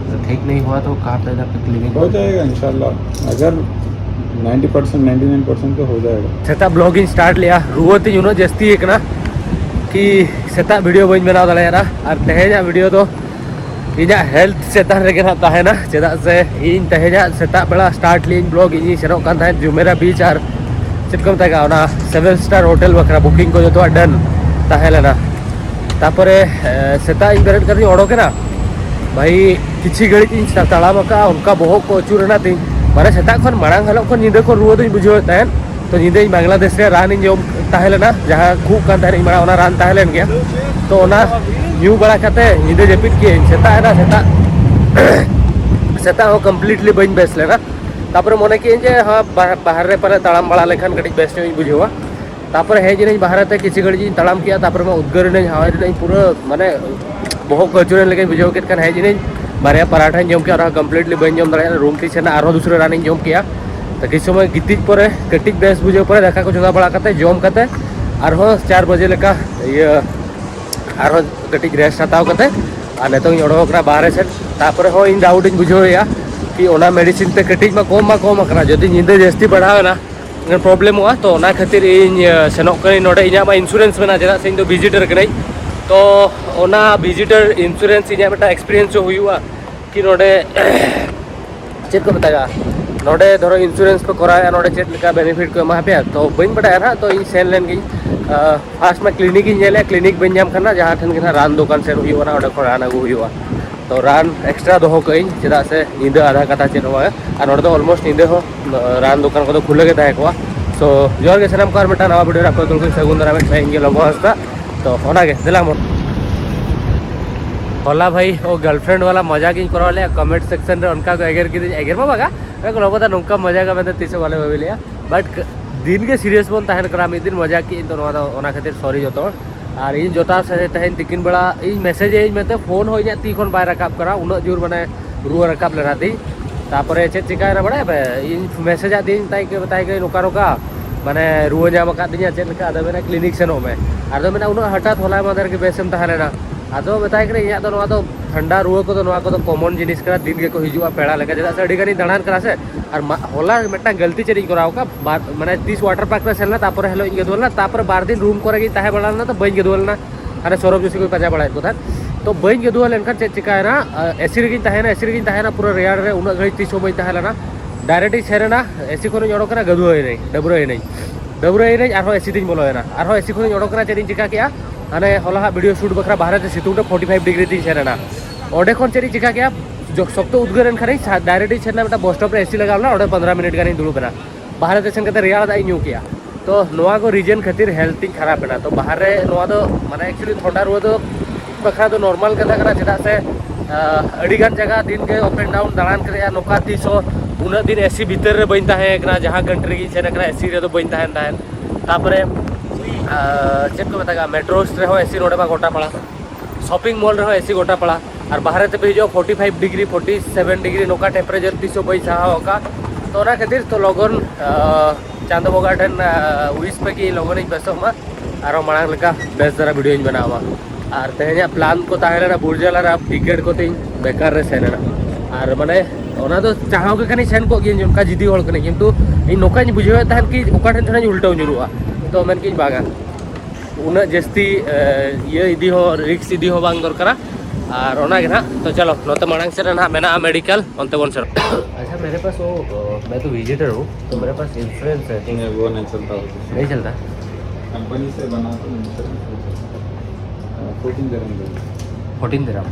तो ठीक नहीं हुआ तो कहाँ पे जाकर क्लिनिक हो जाएगा इंशाल्लाह, अगर 90% 99% तो हो जाएगा. सेता ब्लॉगिंग स्टार्ट लिया रुआती यूनो जस्ती एक ना कि सेता वीडियो बन बनाव दाड़ा और तेहेजा वीडियो तो इजा हेल्थ सेता रेगे ना ताहेना चेदा से इन तेहेजा सेता बेड़ा स्टार्ट ली ब्लॉग इन सेनों कान ताहे जुमेरा बीच और चेक को मतागा ओना 7 स्टार होटल बखरा बुकिंग को जो डन ताहे लेना तापरे सेता इन बेरेट कर ओडोके ना भाई किसी घड़ी इन तड़ाम उनका बहुत को अचूरना तीन माने सेता खन मांग हलो खन निंदे को रुआ तो बुझे तहन तो निंदे बांग्लादेश रे रान इन जम ताहे लेना जहाँ खूब कान ताहे मारा ओना रान ताहे लेन गया तो ओना न्यू बड़ा खाते निंदे जपित किए सेता है ना सेता हो कम्प्लीटली बन बेस लेना तापर मने कि जे हाँ बाहर रे परे तड़ाम बड़ा लेखान कटी बेस नहीं बुझेवा तापर हेज नहीं बाहर ते किसी घड़ी तड़ाम किया तापर मैं उद्गर नहीं हवा नहीं पूरा माने बहुत कचुरन लेके बुझे के हेज नहीं बारे पराठा जम किया और कम्प्लीटली बन जम दाड़ा रूम ती सेना और दूसरे रानी जम किया तो किस समय गितिज पर कटिज बेस बुझे पर दाका को चंदा बड़ा करते जम करते और 4 बजे लेका ये और कटिज रेस्ट हताव करते और नितों ओडोकना बाहर से तापर हो इन डाउट बुझे कि ओना मेडिसिन ते कटिज में कम करना जदि नींदे जस्ती बढ़ावेना प्रॉब्लम हुआ तो ओना खातिर इन सेनोक कनी नोडे इना इंश्योरेंस में चेदा से इन विजिटर कनाई तो ओना विजिटर इंश्योरेंस इन बेटा एक्सपीरियंस हुआ कि नोडे चेक को बतागा नोडे धरो इंश्योरेंस को कराया नोडे चेक लेका बेनिफिट को एमा पे तो बइन बड़ा ना तो इन सेन लेन गई फास्ट में क्लिनिक इन जेले क्लिनिक बन जाम करना जहाँ ठन के रान दुकान से हुआ ना ओडे को रान अगू हुआ तो रान एक्स्ट्रा दोहो कई चेदा से नींद आधा कथा चेक हुआ और नोडे ऑलमोस्ट नींद हो रान दुकान को खुले के तहे को सो जोर के सनम कार मेटा नवा वीडियो आपको तुलको सगुन दारा में पाएंगे लोगो हस्ता तो होना के दिला मोर होला भाई वो गर्लफ्रेंड वाला मजा की करवा लिया कमेंट सेक्शन रे उनका को एगर की एगर में बागा एको लोगो ता नुका मजा का मैं तीसो वाले भाई लिया बट दिन के सीरियस बोन तहन करा में दिन मजा की तो नवा ओना खातिर सॉरी जतो और इन जोता से तहन तिकिन बड़ा इन मैसेज में तो फोन हो ती खन बाय रकाब करा उन जोर माने रुआ रकाब लेना ती तापरे चेक चिकायना बड़ा इन मैसेज दिन ताई के बताई गई नोका नोका माने रुआ जाम का दिया चेक लेका आदो मेना क्लिनिक सेनो में आदो मेना उन हठात होला मदर के बेसम तहलेना आदो बताई करे या तो ठंडा रुआ को कॉमन जिनिस करा दिन के को हिजुआ पेड़ा लेका जदा से अडी गानी दाणान करा से और होला मेटा गलती चेरी कराव का माने 30 वाटर पार्क रे सेलना तापर हेलो इन गेदोलना तापर 12 दिन रूम करे गी ताहे बड़ाना तो बइन गेदोलना अरे सौरभ जोशी को पजा बड़ा को था तो बइन गेदोल एनका चेक चिकायना एसी रे गिन ताहेना पूरा रेयार रे उना घड़ी 30 बइन ताहेलाना डायरेक्ट सेरेना एसी को जोड़ो करा गदुय नहीं डबरोय नहीं और एसी दिन बोलोयना और एसी को जोड़ो करा चेरी चिका किया हाने होला वीडियो शूट बखरा बाहर से सितुंग 45 डिग्री तीन सेरेना ओडे खन चेरी चिका किया जो सब तो उद्गरन खरे डायरेक्ट सेरना बेटा बस स्टॉप रे एसी लगावना ओडे 15 मिनट गानी दुड़ुबना बाहर से कते रेयार दाई न्यू किया तो नोआ को रीजन खातिर हेल्थ खराब है तो बाहर रे नोआ दो माने एक्चुअली थोड़ा रुआ दो बखरा तो नॉर्मल कथा करा चेदा से अड़ीगान जगह दिन के अप एंड डाउन दालान करे नोका 30 उना दिन एसी भीतर रे बइन ताहे एकना जहां कंट्री की सेन एकना एसी रे तो बइन ताहे तापरे चेक को बतागा मेट्रो रे हो एसी रोड में गोटा पड़ा शॉपिंग मॉल रे हो एसी गोटा पड़ा और बाहर ते पे जो 45 डिग्री 47 डिग्री नोका टेम्परेचर 300 पैसा होगा तो ना खातिर तो लोगन चांदो बोगा ठन उइस पे की लोगन बेसो मा आरो मांग लेका बेस जरा वीडियो बनावा और तेहेजा प्लान को ताहेना बुर्जला रा टिकट को तीन बेकार रे सेना और माने ओना तो चाहो के कनी सेन को गिन उनका जिदी होल कनी किंतु इन नोका बुझे तहन कि ओका ठन ठन उल्टा जुरुआ तो मन की बागा उना जस्ती ये इदी हो रिक्स इदी हो बांग दरकारा और ओना के ना तो चलो नोते मांग से ना मेना मेडिकल ओनते बन सर अच्छा मेरे पास वो मैं तो विजिटर हूँ तो मेरे पास इंश्योरेंस है वो नहीं चलता, नहीं चलता कंपनी से बना तो 14 दिरहम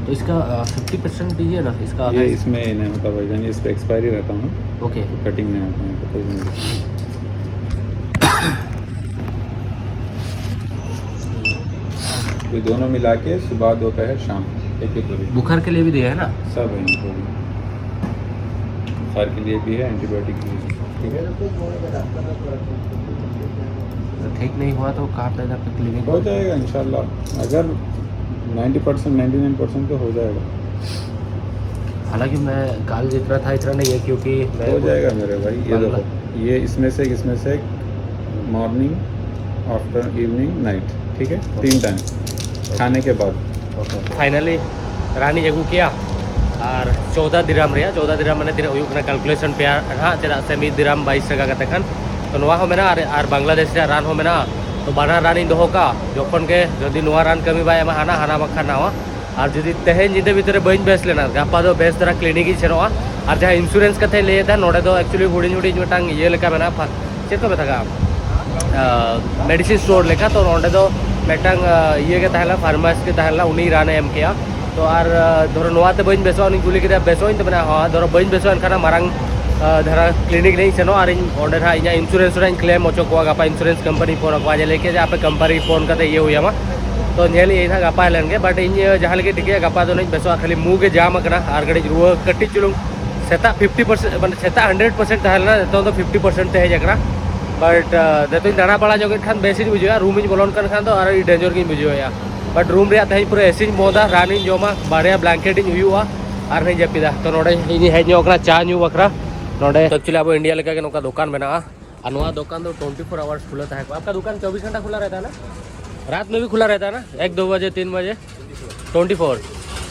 तो इसका 50% दीजिए ना इसका ये इसमें नहीं होता भाई जान इस पे एक्सपायरी रहता हूँ ओके कटिंग नहीं होता है तो कोई ये दोनों मिला के सुबह दोपहर शाम एक बुखार के लिए भी दिया है ना सब है इनको भी बुखार के लिए भी है एंटीबायोटिक के लिए ठीक है तो ठीक नहीं हुआ तो कहाँ पे जाकर क्लिनिक हो जाएगा इंशाल्लाह, अगर 90% 99% तो हो जाएगा। हालांकि मैं काल जितना था इतना नहीं है क्योंकि हो जाएगा मेरे भाई। ये देखो ये इसमें से मॉर्निंग आफ्टर इवनिंग नाइट, ठीक है, 3 टाइम खाने के बाद। फाइनली रानी जगू किया और 14 दिराम रे 14 दिराम माने तीन हुई कैलकुलेशन पे हाँ चेदा से 1 दिराम 22 टाका कते खान तो नोआ हो मेना और बांग्लादेश रे रान हो मेना तो बाना रान इन दोहो का जखन के जदि नोआ रान कमी बाय एमा हाना हाना बखा नावा और जदि तेहेन जिदे भीतर बइन बेस लेना गापा दो बेस तरह क्लिनिक ही सेनोआ और जहाँ इंश्योरेंस कथे ले था नोडे दो एक्चुअली हुडिंग हुडिंग मिटांग ये लेका मेना चेक को बेथागा मेडिसिन स्टोर लेका तो नोडे दो मेटांग ये के तहला फार्मासी के तहला उनी रान एम किया तो और धरो नोआते बइन बेसो उनी गुली के बेसो इन तो मेना हाँ धरो बइन बेसो एनखाना मारंग धरा क्लिनिक नहीं सेनो और ओंडे था इना इंश्योरेंस रे क्लेम ओचो को गापा इंश्योरेंस कंपनी फोन को आज लेके जा पे कंपनी फोन करते ये हुई मा तो नेल ये था गापा लेंगे बट इन जहाँ लेके टिके गापा तो नहीं बेसो खाली मुँह के जाम करना और गड़ी रुआ कटी चुलुंग सेता 50% मैंने सेता 100% तहलना तो 50% तहे जकरा बट देतो दाना बड़ा जगह खान बेसी बुझा रूम बोलन खान तो और डेंजर की बुझा बट रूम रे तेज पूरा एसी मोदा रान जमा बारे ब्लैंकेट हुआ और नहीं जपीदा तो नोडे हेजना चा न्यू बखरा नोडे एक्चुअली अब इंडिया लेका के नोका दुकान बना और दुकान तो 24 आवर्स खुला था आपका दुकान 24 घंटा खुला रहता है ना रात में भी खुला रहता है ना 1-2 बजे 3 बजे 24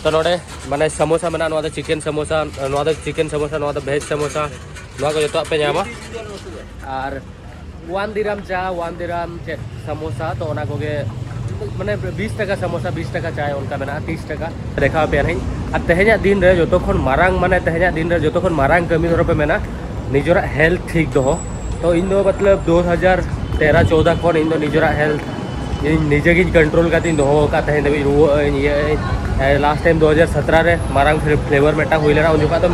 तो नोडे माने समोसा मेना नोदा चिकेन समोसा नोदा चिकेन समोसा नोदा भेज समोसा नोआ को जो पे नामा और 1 दिराम चा 1 दिराम समोसा तो ओना कोगे माने 20 टाका समोसा 20 टाका चाय उनका मेना 30 टाका देखा पे नहीं और तेहेजा दिन रे जो खन मारांग माने तेहेजा दिन रे जो खन मारांग कमी धरो पे मेना निजरा हेल्थ ठीक दो तो इन दो मतलब 2013-14 खन इन दो निजरा हेल्थ निजे की कंट्रोल का दो का तहें दबी रुआ ये लास्ट टाइम 2017 रे मारांग फ्लेवर मेटा हुई लेना उन जो तो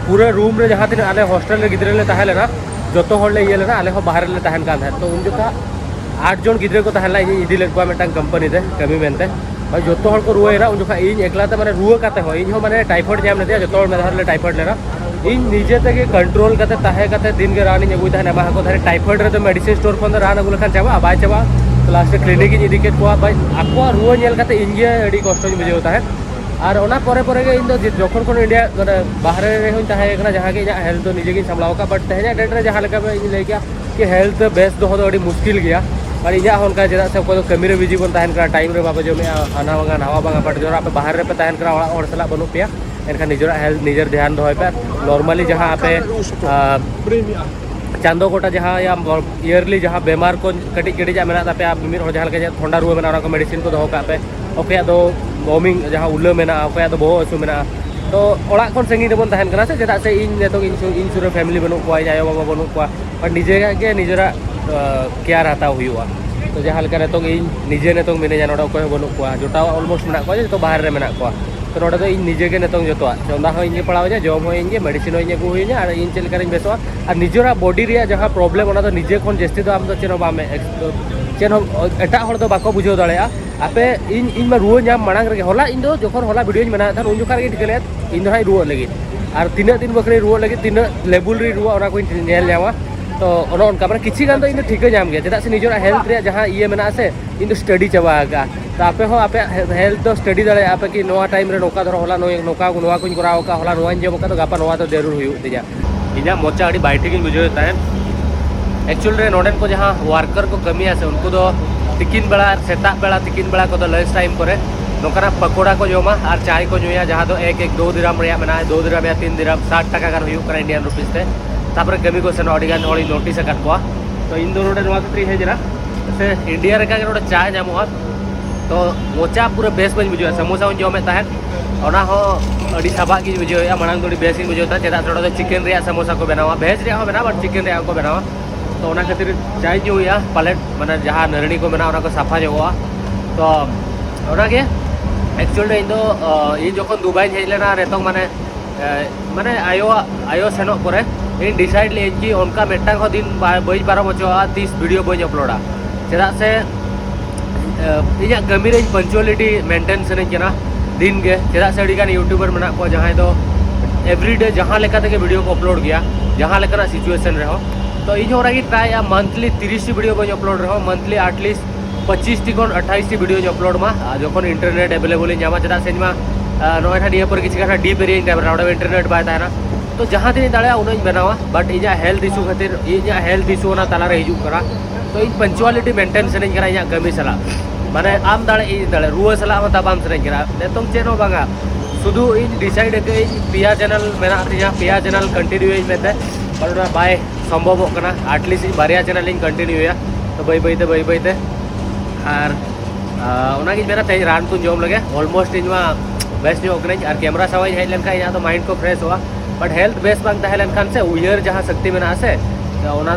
पूरा रूम रे जहाँ तीन आले हॉस्टल रे गिद्रे ले तहे लेना जो तो हॉल ले ये लेना आले हो बाहर ले तहन का तो उन जो 8 जन गिद्रे को तहला इदी ले मेटा कंपनी ते कमी मेनते और जो तो हॉल को रुआ उन जो इन एकलाते माने रुआ काते हो इन हो माने टाइफॉइड जाम ने जो तो मेधार ले टाइफॉइड लेना इन निजे ते कंट्रोल करते तहे करते दिन के रानी अगुई तहन एमा को धरे टाइफॉइड रे तो मेडिसिन स्टोर खन रान अगु लेखान चाबा बाय चाबा तो लास्ट क्लिनिक इदी के को भाई आको रुआ नेल करते इनगे अडी कष्ट बुझेता है और ओना परे परे के इन जखन को इंडिया बाहर रे हों तहे जहाँ के हेल्थ तो निजे संभाव का बट तेज डेट रे जहाँ लेका ले गया कि हेल्थ बेस दो अड़ी मुश्किल गया और इजा उनका चेदा से कोई कमी रे बिजी बन तहन करा टाइम रे बाबा जमे आना बांगा नवा बांगा बट जो आप बाहर रे पे तहन करा और सला बनु पे एनखान निजरा हेल्थ निजर ध्यान दो पे नॉर्मली जहाँ आपे चांदो गोटा जहाँ या ईयरली जहाँ बेमार को कटी कटी जा मेना पे आप मिमिर जहाँ के ठंडा रुआ मेना को मेडिसिन को दो का पे ओके दो वॉमिंग जहाँ उल्ला मेना ओके दो बहुत हसू मेना तो ओड़ा खन संगी बन तहन करा से चेदा से इन नेतो इंश्योरेंस फैमिली बनू को आयो बाबा बनू को और निजे के निजरा केयर हाता हुआ तो जहाँ लेका नेतो इन निजे नेतो मिने जा नोडा को बनू को जोटा ऑलमोस्ट मेना को तो बाहर रे मेना को तो नोडे तो इन निजे के नेतो जो चंदा हो इन पड़ाव जम हो इन मेडिसिन हो इन अगू हुई और इन चलकर बेसोa और निजरा बॉडी रे जहाँ प्रॉब्लम ओना तो निजे खन जस्ती तो आम तो चेनो बामे चेन एटा हर दो बाको बुझाव दाड़े आपे इन इन में रुआ नाम मांग रे होला इन दो जखन होला वीडियो बना था उन जोखा गे ठिकले इन दो हाई रुआ लगी और तीन दिन बकरे रुआ लगी तीन लेवल रे रुआ ओना को नेल जावा तो उनका मैं किसी गान तो इन ठीक जाम गया चेदा से निजरा हेल्थ रे जहाँ ये मेना से इन स्टडी चाबा तो आपे हो आपे हेल्थ तो स्टडी दाड़े आपे कि नोआ टाइम रे नोका धरो होला नोका नोआ को कराव का होला नोआ जम का तो गापा नोआ तो जरूर हुई तिजा इना मोचा अड़ी बाई ठीक बुझेता है एक्चुअल रे नोडेन को जहाँ वर्कर को कमी आसे उनको तो तिकिन बेला सेता बेला तिकिन बेला को लंच टाइम करे नोकरा पकोड़ा को जमा और चाय को नुया जहाँ तो 1-2 दिराम रे मेना 2 दिराम या 3 दिराम 60 टाका गान हुई करा इंडियन रुपीस ते तापर कमी को सेन अड़ी गान होड़ी नोटिस अकाट को तो इन दोनों नोआ तो हे जरा से इंडिया रे का नोडे चाय जामो तो मोचा पूरा बेस बन बुझो समोसा जमे तहन ओना हो अड़ी साबा की बुझो मांग तो बेस बुझोता चेदा थोड़ा चिकेन रे समोसा को बनावा भेज रे हो बना बट चिकेन रे को बनावा तो ओना खातिर चाय जो हुआ प्लेट माने जहाँ नरणी को मेना को साफा जोगा तो ओना के एक्चुअल इन दो इन जखन दुबई हेज लेना रेतों माने माने आयो सेनो करे इन डिसाइड ले कि उनका मेटा को दिन बई पारो बचो 30 वीडियो बई अपलोडा चेदा से इया कमी रे पंचुअलिटी मेंटेन सने केना दिन के चेदा से अड़ी गान यूट्यूबर मेना को जहाँ तो एवरीडे जहाँ लेका तक वीडियो को अपलोड किया जहाँ लेका सिचुएशन रहो तो इन की ट्राई मंथली 30 वीडियो बन अपलोड रहा monthly at least 25 T 28 T video upload मा जो इंटरनेट एवेलेबल जामा चेदा से नोटा निया पर किसी डी पेरी टाइम इंटरनेट बाय तो जहाँ तीन दाड़ा उन्हें बनावा बट इन हेल्थ इशू खातिर इन हेल्थ इशू तला हजूरा तो इन पंचुअलिटी मेंटेन से इन कमी सला माने आम दाड़े इन दाड़े रुआ सला ताबाम से नितों चेनो बांगा शुद्ध इन डिसाइड पिया चैनल मेना तिया पिया चैनल कंटिन्यू मेते पर बाय संभव एटलिस्ट बारिया चैनल कंटिन्यू तो बै बैते और मेरा तेज रान को जम लगे ऑलमोस्ट इन बेस्ट और कैमरा सवाई हेज लेन खान तो माइंड को फ्रेश हुआ बट हेल्थ बेस बांग तहलेन खान से उयर जहाँ शक्ति में से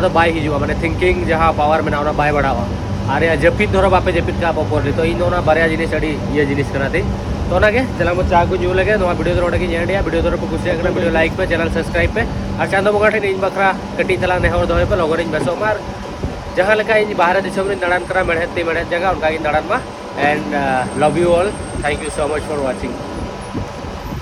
तो बाय हिजुआ माने थिंकिंग जहाँ पावर में बाय बढ़ावा और या जपित धरो बापे जपित का पोर तो इन बारे जिनिस अड़ी ये जिनिस कना थी तो चला मो चा को जो लगे वीडियो तो एंडिया वीडियो तो कुछ वीडियो लाइक पे चैनल सब्सक्राइब पे और चांदो बंगा ठेन इन बखरा कटी तला नेहर दो पे लगन इन बेसो मार जहाँ लेका इन बाहर दिसम दाड़ान करा मेड़हेती मेड़हेत जगह उनका इन दाड़ान मा and love you all thank you so much for watching.